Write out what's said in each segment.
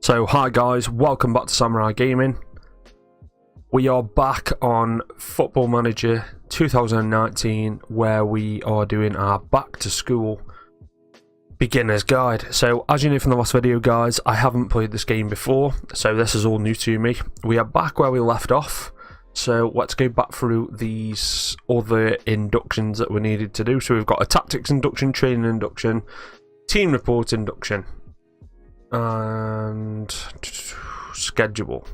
So hi guys, welcome back to Samurai Gaming. We are back on Football Manager 2019 where we are doing our back to school beginner's guide. So as you know from the last video guys, I haven't played this game before, so this is all new to me. We are back where we left off, so let's go back through these other inductions that we needed to do. So we've got a tactics induction, training induction, team report induction, and schedule.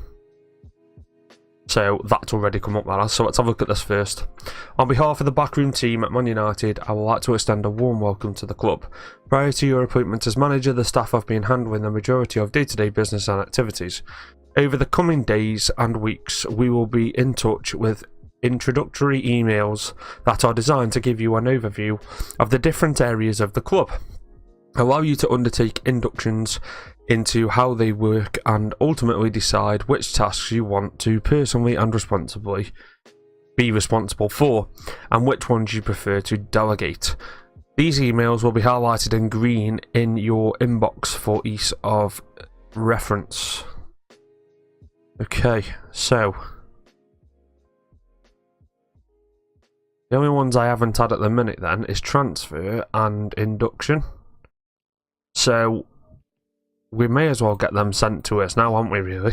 So that's already come up there, so let's have a look at this first. On behalf of the backroom team at Man United, I would like to extend a warm welcome to the club. Prior to your appointment as manager, the staff have been handling the majority of day-to-day business and activities. Over the coming days and weeks, we will be in touch with introductory emails that are designed to give you an overview of the different areas of the club, allow you to undertake inductions into how they work, and ultimately decide which tasks you want to personally and responsibly be responsible for, and which ones you prefer to delegate. These emails will be highlighted in green in your inbox for ease of reference. Okay, so the only ones I haven't had at the minute then is transfer and induction. So we may as well get them sent to us now, aren't we, really?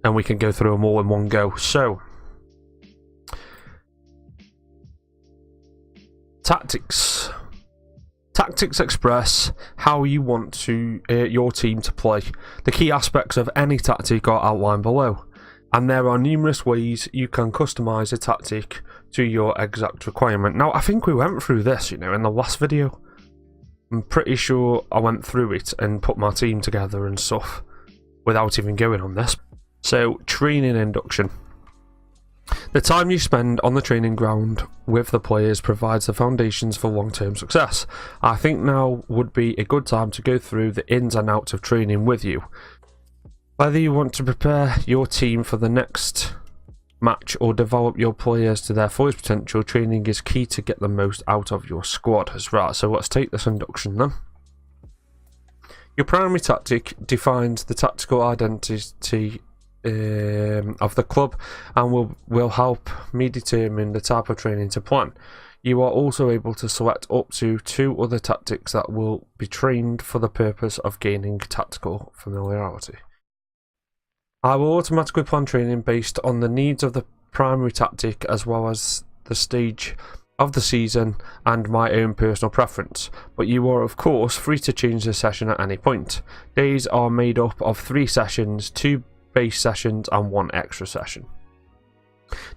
And we can go through them all in one go. So, tactics. Tactics express how you want to your team to play. The key aspects of any tactic are outlined below, and there are numerous ways you can customize a tactic to your exact requirement. Now, I think we went through this, in the last video. I'm pretty sure I went through it and put my team together and stuff without even going on this. So, training induction. The time you spend on the training ground with the players provides the foundations for long-term success. I think now would be a good time to go through the ins and outs of training with you. Whether you want to prepare your team for the next match or develop your players to their fullest potential, training is key to get the most out of your squad. Right, so let's take this induction then. Your primary tactic defines the tactical identity of the club and will help me determine the type of training to plan. You are also able to select up to 2 other tactics that will be trained for the purpose of gaining tactical familiarity. I will automatically plan training based on the needs of the primary tactic as well as the stage of the season and my own personal preference, but you are of course free to change the session at any point. Days are made up of 3 sessions, 2 base sessions and 1 extra session.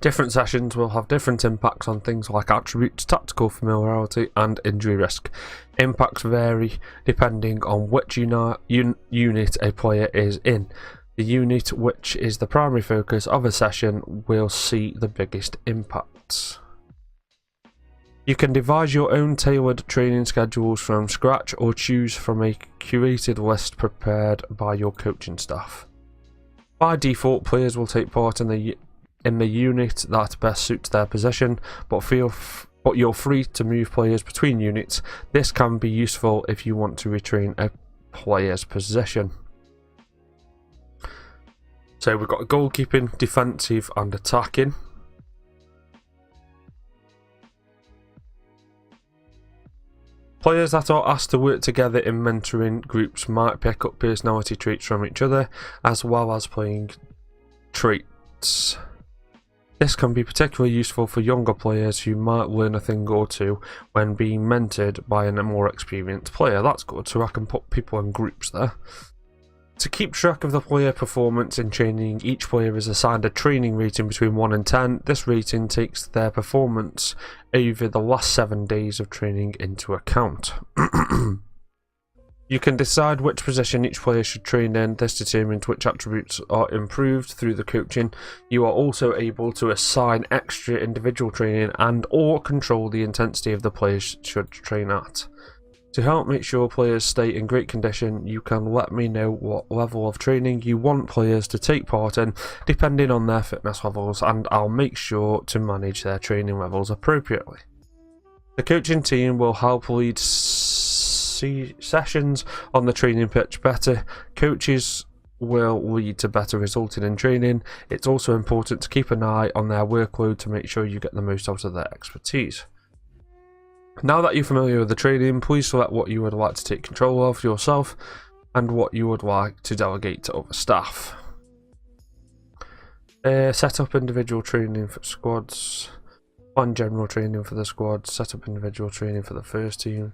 Different sessions will have different impacts on things like attributes, tactical familiarity and injury risk. Impacts vary depending on which unit a player is in. The unit which is the primary focus of a session will see the biggest impacts. You can devise your own tailored training schedules from scratch or choose from a curated list prepared by your coaching staff. By default, players will take part in the unit that best suits their position, but you're free to move players between units. This can be useful if you want to retrain a player's position. So we've got goalkeeping, defensive and attacking. Players that are asked to work together in mentoring groups might pick up personality traits from each other as well as playing traits. This can be particularly useful for younger players who might learn a thing or two when being mentored by a more experienced player. That's good, so I can put people in groups there. To keep track of the player performance in training, each player is assigned a training rating between 1 and 10. This rating takes their performance over the last 7 days of training into account. You can decide which position each player should train in. This determines which attributes are improved through the coaching. You are also able to assign extra individual training and or control the intensity of the players should train at. To help make sure players stay in great condition, you can let me know what level of training you want players to take part in, depending on their fitness levels, and I'll make sure to manage their training levels appropriately. The coaching team will help lead sessions on the training pitch better. Coaches will lead to better resulting in training. It's also important to keep an eye on their workload to make sure you get the most out of their expertise. Now that you're familiar with the training, please select what you would like to take control of yourself and what you would like to delegate to other staff. Set up individual training for squads. On general training for the squad. Set up individual training for the first team.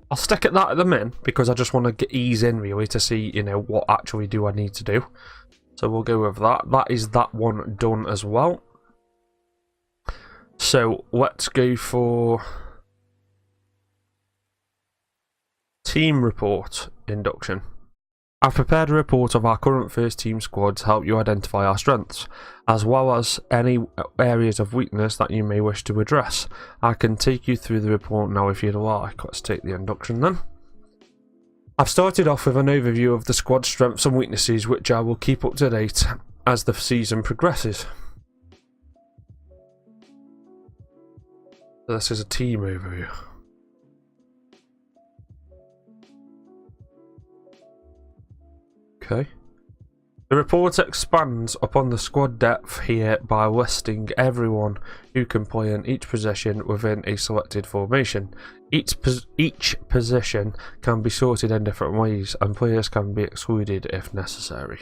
I'll stick at that at the min because I just want to ease in really to see, you know, what actually do I need to do. So we'll go with that. That is that one done as well. So let's go for team report induction. I've prepared a report of our current first team squad to help you identify our strengths, as well as any areas of weakness that you may wish to address. I can take you through the report now if you'd like. Let's take the induction then. I've started off with an overview of the squad strengths and weaknesses, which I will keep up to date as the season progresses. So this is a team overview. Okay. The report expands upon the squad depth here by listing everyone who can play in each position within a selected formation. Each position can be sorted in different ways, and players can be excluded if necessary.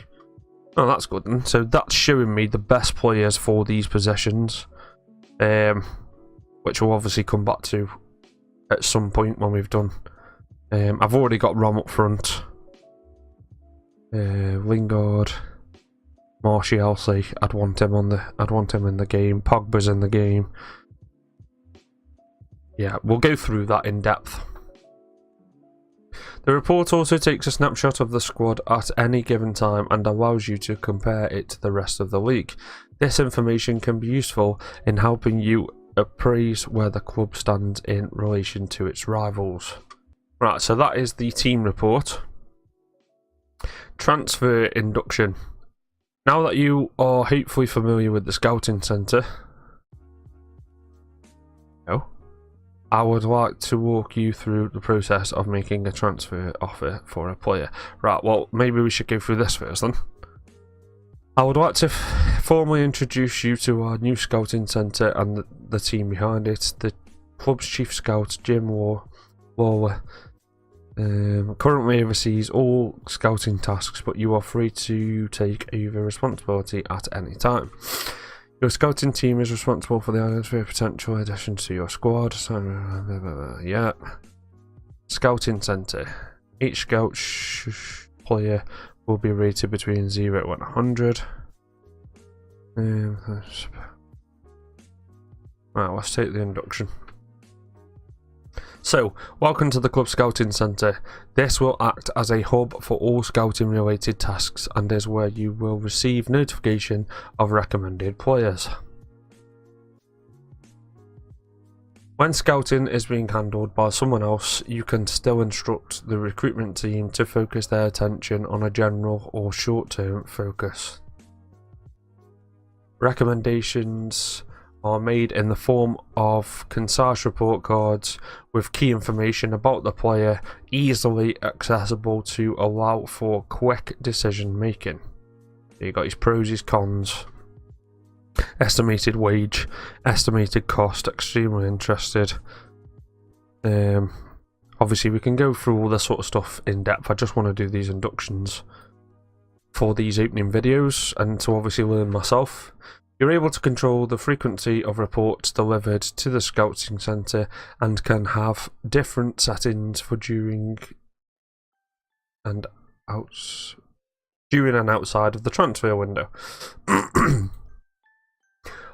Oh, that's good then. So that's showing me the best players for these positions, which we'll obviously come back to at some point when we've done. I've already got Rom up front. Lingard, Martial, I'd want him in the game. Pogba's in the game. Yeah, we'll go through that in depth. The report also takes a snapshot of the squad at any given time and allows you to compare it to the rest of the league. This information can be useful in helping you appraise where the club stands in relation to its rivals. Right, so that is the team report. Transfer induction. Now that you are hopefully familiar with the scouting centre, I would like to walk you through the process of making a transfer offer for a player. Right, well, maybe we should go through this first then. I would like to formally introduce you to our new scouting centre and the team behind it. The club's chief scout, Jim Lawler, currently oversees all scouting tasks, but you are free to take over responsibility at any time. Your scouting team is responsible for the identifying of potential additions to your squad. Yeah. Scouting centre. Each scout player will be rated between 0 and 100. Right, let's take the induction. So, welcome to the Club Scouting Centre. This will act as a hub for all scouting related tasks and is where you will receive notification of recommended players. When scouting is being handled by someone else, you can still instruct the recruitment team to focus their attention on a general or short-term focus. Recommendations are made in the form of concise report cards with key information about the player, easily accessible to allow for quick decision making. You got his pros, his cons, estimated wage, estimated cost, extremely interested. Obviously we can go through all this sort of stuff in depth. I just want to do these inductions for these opening videos and to obviously learn myself. You're able to control the frequency of reports delivered to the scouting centre and can have different settings for during and outside of the transfer window.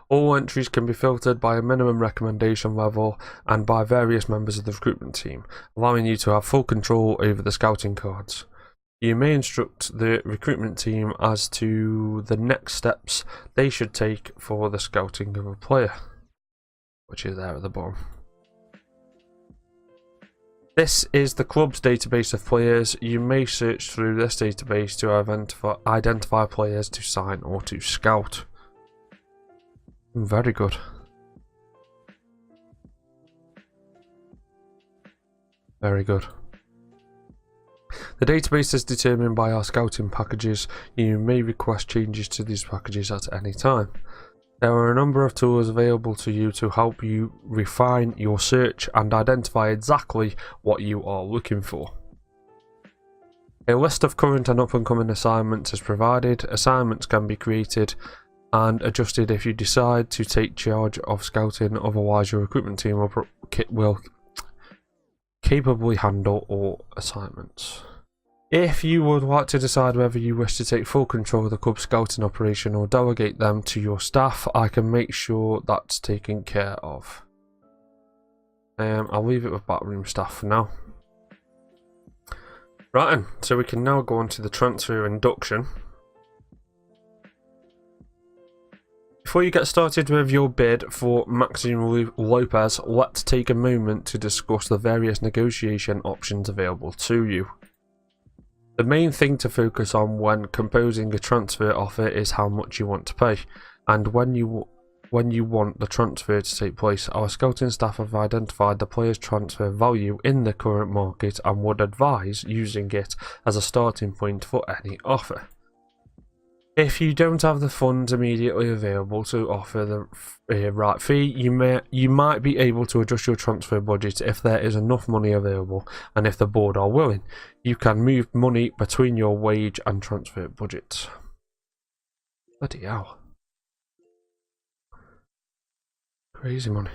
All entries can be filtered by a minimum recommendation level and by various members of the recruitment team, allowing you to have full control over the scouting cards. You may instruct the recruitment team as to the next steps they should take for the scouting of a player, which is there at the bottom. This is the club's database of players. You may search through this database to identify players to sign or to scout. Very good. Very good. The database is determined by our scouting packages. You may request changes to these packages at any time. There are a number of tools available to you to help you refine your search and identify exactly what you are looking for. A list of current and up-and-coming assignments is provided. Assignments can be created and adjusted if you decide to take charge of scouting, otherwise your recruitment team will capably handle all assignments. If you would like to decide whether you wish to take full control of the club scouting operation or delegate them to your staff, I can make sure that's taken care of. I'll leave it with backroom staff for now. Right then, so we can now go on to the transfer induction. Before you get started with your bid for Maxime Lopez, let's take a moment to discuss the various negotiation options available to you. The main thing to focus on when composing a transfer offer is how much you want to pay, and when you want the transfer to take place. Our scouting staff have identified the player's transfer value in the current market and would advise using it as a starting point for any offer. If you don't have the funds immediately available to offer the right fee, you might be able to adjust your transfer budget if there is enough money available, and if the board are willing, you can move money between your wage and transfer budgets. Bloody hell. Crazy money.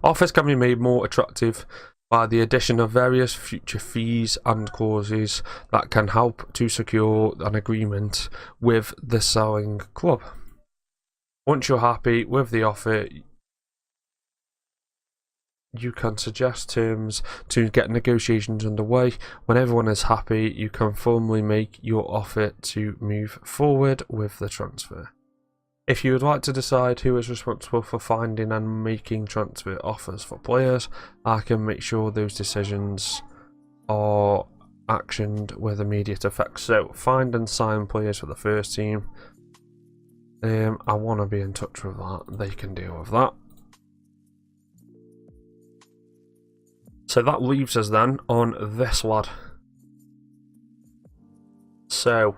Offers can be made more attractive by the addition of various future fees and clauses that can help to secure an agreement with the selling club. Once you're happy with the offer, you can suggest terms to get negotiations underway. When everyone is happy, you can formally make your offer to move forward with the transfer. If you would like to decide who is responsible for finding and making transfer offers for players, I can make sure those decisions are actioned with immediate effect. So, find and sign players for the first team. I want to be in touch with that. They can deal with that. So that leaves us then on this lad. So,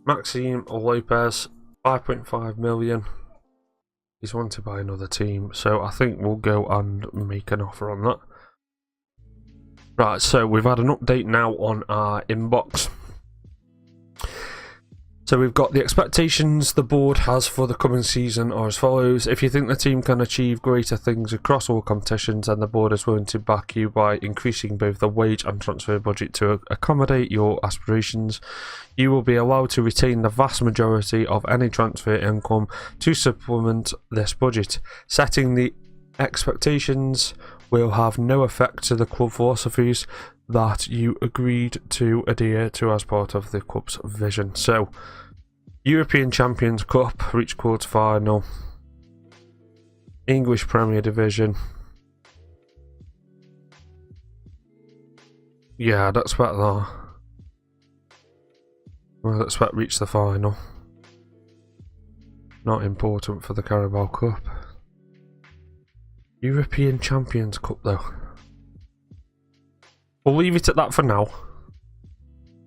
Maxime Lopez, 5.5 million. He's wanted by another team, so I think we'll go and make an offer on that. Right, so we've had an update now on our inbox. So we've got the expectations the board has for the coming season are as follows. If you think the team can achieve greater things across all competitions, then the board is willing to back you by increasing both the wage and transfer budget to accommodate your aspirations. You will be allowed to retain the vast majority of any transfer income to supplement this budget. Setting the expectations will have no effect to the club philosophies that you agreed to adhere to as part of the club's vision. So, European Champions Cup, reach quarter final, English Premier Division. Yeah, I'd expect that. Well, I'd expect reach the final. Not important for the Carabao Cup. European Champions Cup though. We'll leave it at that for now,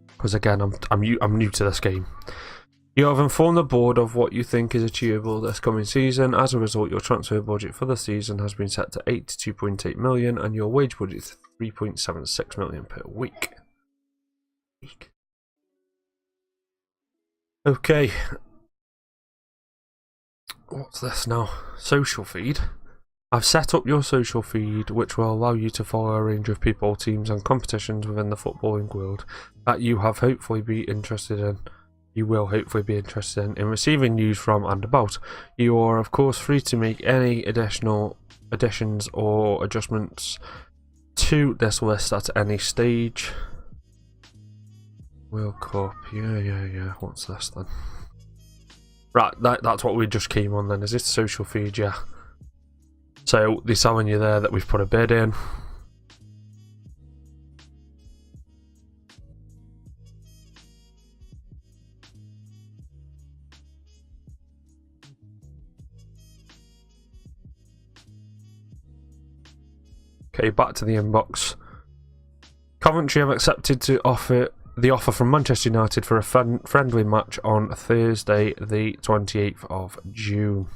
because again, I'm new to this game. You have informed the board of what you think is achievable this coming season. As a result, your transfer budget for the season has been set to 82.8 million, and your wage budget is 3.76 million per week. Okay. What's this now? Social feed. I've set up your social feed, which will allow you to follow a range of people, teams and competitions within the footballing world that you have hopefully be interested in. You will hopefully be interested in receiving news from and about. You are of course free to make any additional additions or adjustments to this list at any stage. World Cup, yeah. What's this then? Right, that's what we just came on then. Is this social feed? Yeah. So they're telling you there that we've put a bid in. Okay, back to the inbox. Coventry have accepted the offer from Manchester United for a friendly match on Thursday, the 28th of June.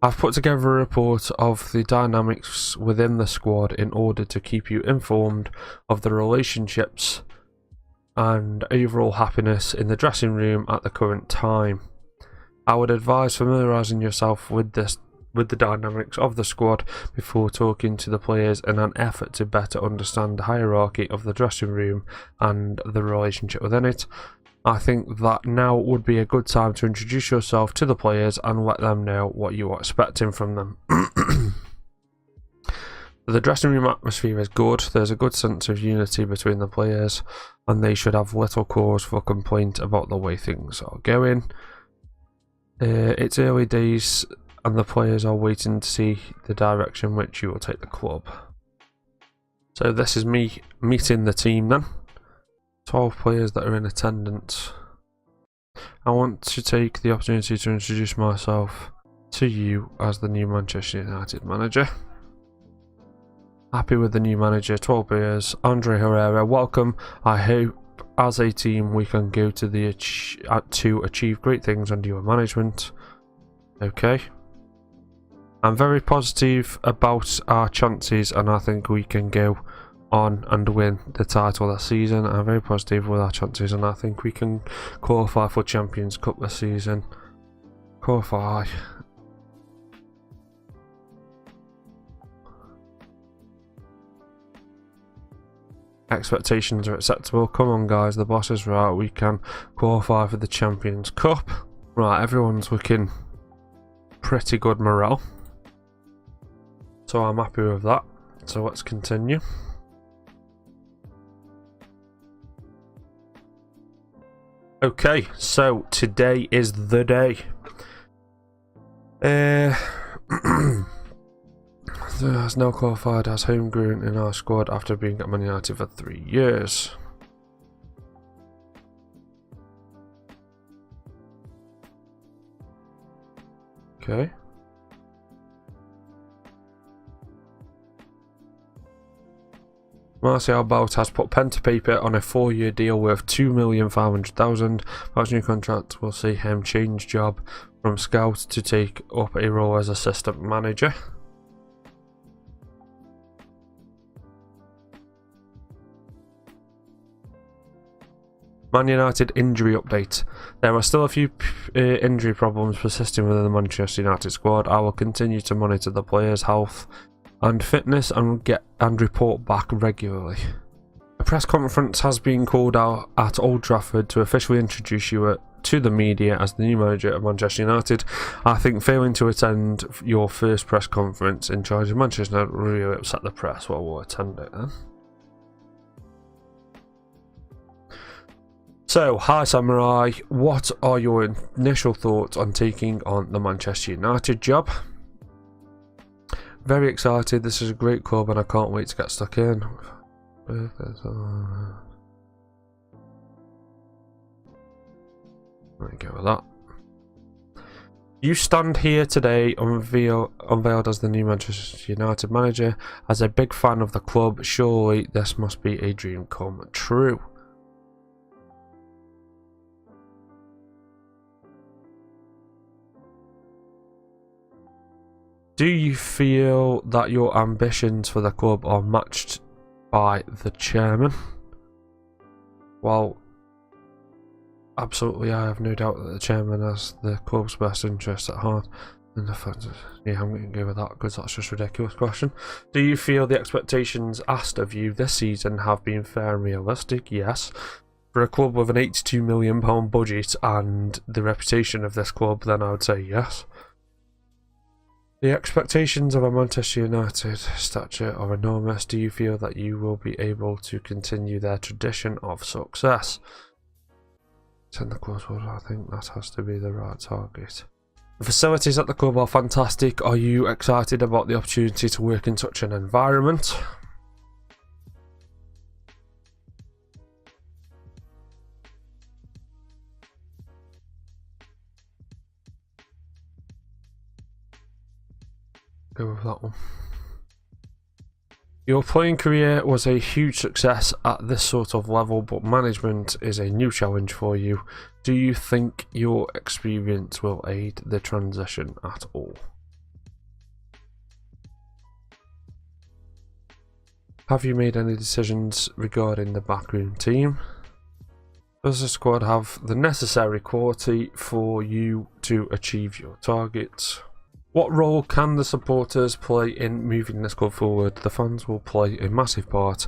I've put together a report of the dynamics within the squad in order to keep you informed of the relationships and overall happiness in the dressing room at the current time. I would advise familiarising yourself with the dynamics of the squad before talking to the players in an effort to better understand the hierarchy of the dressing room and the relationship within it. I think that now would be a good time to introduce yourself to the players and let them know what you are expecting from them. The dressing room atmosphere is good. There's a good sense of unity between the players, and they should have little cause for complaint about the way things are going. It's early days, and the players are waiting to see the direction which you will take the club. So this is me meeting the team then. 12 players that are in attendance. I want to take the opportunity to introduce myself to you as the new Manchester United manager. Happy with the new manager, 12 players. Andre Herrera, welcome. I hope as a team we can go to achieve great things under your management. Okay. I'm very positive about our chances, and I think we can go on and win the title this season. I'm very positive with our chances, and I think we can qualify for Champions Cup this season. Qualify. Expectations are acceptable. Come on guys, the boss is right. We can qualify for the Champions Cup. Right, everyone's looking pretty good morale, so I'm happy with that. So let's continue. Okay, so today is the day. Has now qualified as homegrown in our squad after being at Man United for 3 years. Okay. Martial Bout has put pen to paper on a 4-year deal worth $2,500,000. His new contract will see him change job from scout to take up a role as assistant manager. Man United injury update. There are still a few injury problems persisting within the Manchester United squad. I will continue to monitor the players' health and fitness and report back regularly. A press conference has been called out at Old Trafford to officially introduce you to the media as the new manager of Manchester United. I think failing to attend your first press conference in charge of Manchester United will really upset the press. Well, we'll attend it then. So, hi Samurai, what are your initial thoughts on taking on the Manchester United job? Very excited, this is a great club and I can't wait to get stuck in. Let me go with that. You stand here today unveiled as the new Manchester United manager. As a big fan of the club, surely this must be a dream come true. Do you feel that your ambitions for the club are matched by the chairman? Well, absolutely, I have no doubt that the chairman has the club's best interests at heart. And the fact that, yeah, I'm going to go with that because that's just a ridiculous question. Do you feel the expectations asked of you this season have been fair and realistic? Yes. For a club with an £82 million budget and the reputation of this club, then I would say yes. The expectations of a Manchester United stature are enormous. Do you feel that you will be able to continue their tradition of success? In the close world, I think that has to be the right target. The facilities at the club are fantastic. Are you excited about the opportunity to work in such an environment? Go with that one. Your playing career was a huge success at this sort of level, but management is a new challenge for you. Do you think your experience will aid the transition at all? Have you made any decisions regarding the backroom team? Does the squad have the necessary quality for you to achieve your targets? What role can the supporters play in moving this club forward? The fans will play a massive part.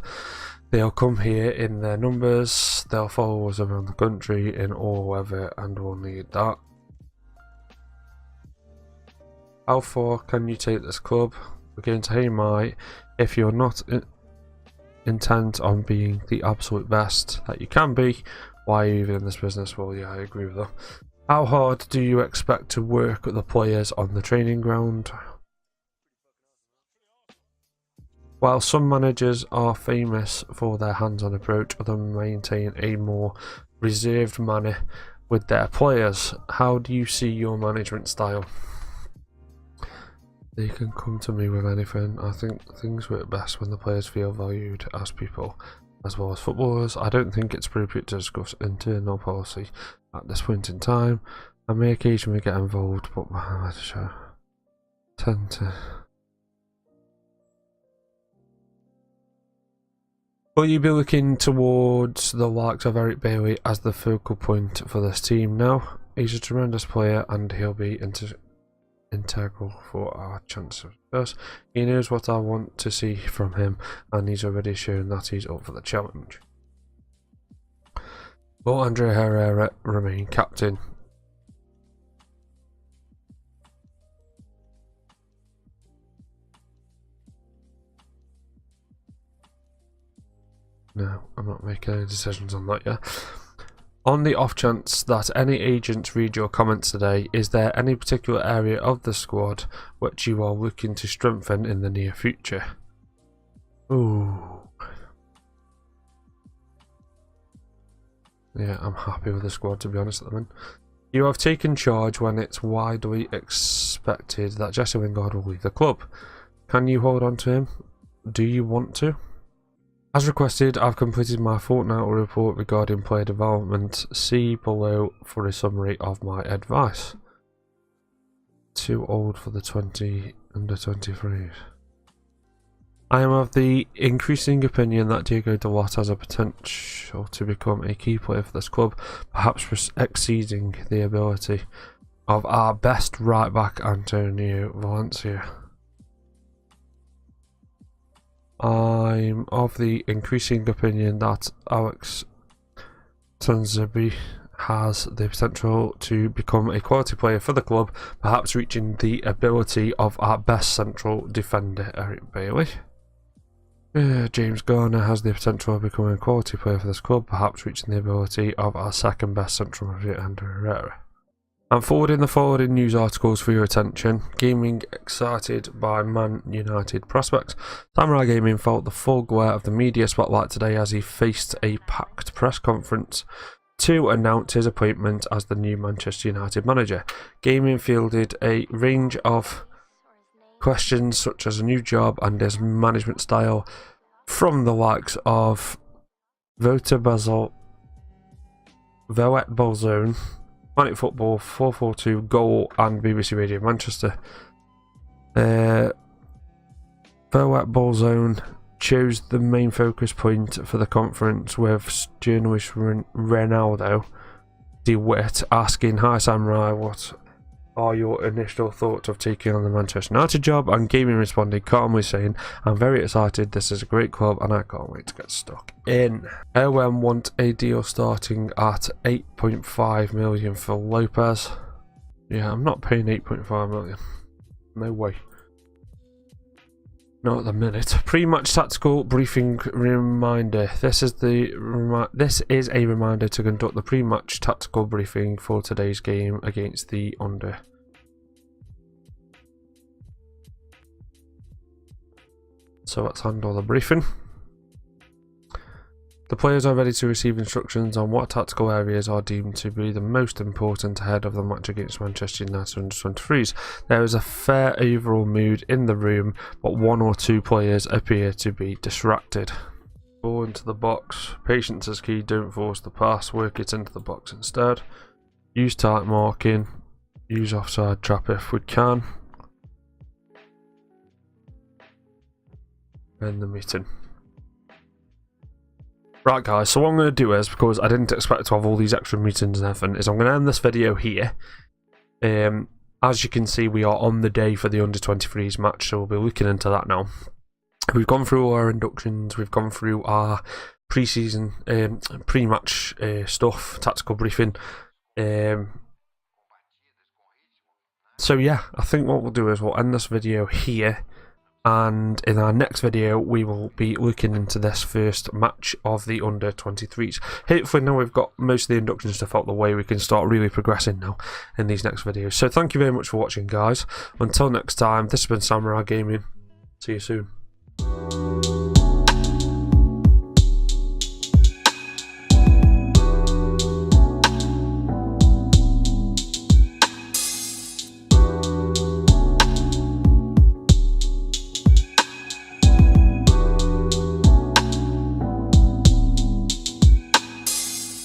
They'll come here in their numbers, they'll follow us around the country in all weather, and we'll need that. How far can you take this club? Again, to hey my, if you're not intent on being the absolute best that you can be, why are you even in this business? Well, yeah, I agree with that. How hard do you expect to work with the players on the training ground? While some managers are famous for their hands-on approach, others maintain a more reserved manner with their players. How do you see your management style? They can come to me with anything. I think things work best when the players feel valued as people as well as footballers. I don't think it's appropriate to discuss internal policy at this point in time. I may occasionally get involved, but I tend to. Will you be looking towards the likes of Eric Bailey as the focal point for this team now? He's a tremendous player and he'll be integral for our chances. First, he knows what I want to see from him and he's already shown that he's up for the challenge. Will Andre Herrera remain captain? No, I'm not making any decisions on that yet. On the off chance that any agents read your comments today, is there any particular area of the squad which you are looking to strengthen in the near future? Ooh. Yeah, I'm happy with the squad, to be honest at the moment. You have taken charge when it's widely expected that Jesse Lingard will leave the club. Can you hold on to him? Do you want to? As requested, I've completed my fortnightly report regarding player development. See below for a summary of my advice. Too old for the under 23s. I am of the increasing opinion that Diego Dalot has a potential to become a key player for this club, perhaps exceeding the ability of our best right back Antonio Valencia. I'm of the increasing opinion that Alex Tunzabi has the potential to become a quality player for the club, perhaps reaching the ability of our best central defender, Eric Bailey. James Garner has the potential of becoming a quality player for this club, perhaps reaching the ability of our second best central midfielder, Andre Herrera. I'm forwarding the following news articles for your attention. Gaming excited by Man United prospects. Samurai Gaming felt the full glare of the media spotlight today as he faced a packed press conference to announce his appointment as the new Manchester United manager. Gaming fielded a range of questions such as a new job and his management style from the likes of Voter Basel, Voet Bolzone, Planet Football, 442, Goal, and BBC Radio Manchester. Voet Bolzone chose the main focus point for the conference with journalist Ronaldo DeWitt asking, "Hi Samurai, what are your initial thoughts of taking on the Manchester United job?" And Gaming responded calmly saying, "I'm very excited, this is a great club and I can't wait to get stuck in." OM want a deal starting at 8.5 million for Lopez. Yeah, I'm not paying 8.5 million. No way. Not at the minute. Pre-match tactical briefing reminder. This is a reminder to conduct the pre-match tactical briefing for today's game against the Under. So let's handle the briefing. The players are ready to receive instructions on what tactical areas are deemed to be the most important ahead of the match against Manchester United under 23s. There is a fair overall mood in the room, but one or two players appear to be distracted. Ball into the box. Patience is key. Don't force the pass. Work it into the box instead. Use tight marking. Use offside trap if we can. End the meeting. Right guys, so what I'm going to do is, because I didn't expect to have all these extra meetings and everything, is I'm going to end this video here. As you can see, we are on the day for the under-23s match, so we'll be looking into that now. We've gone through all our inductions, we've gone through our pre-season, pre-match stuff, tactical briefing. So yeah, I think what we'll do is we'll end this video here. And in our next video, we will be looking into this first match of the under-23s. Hopefully now we've got most of the induction stuff out the way, we can start really progressing now in these next videos. So thank you very much for watching, guys. Until next time, this has been Samurai Gaming. See you soon.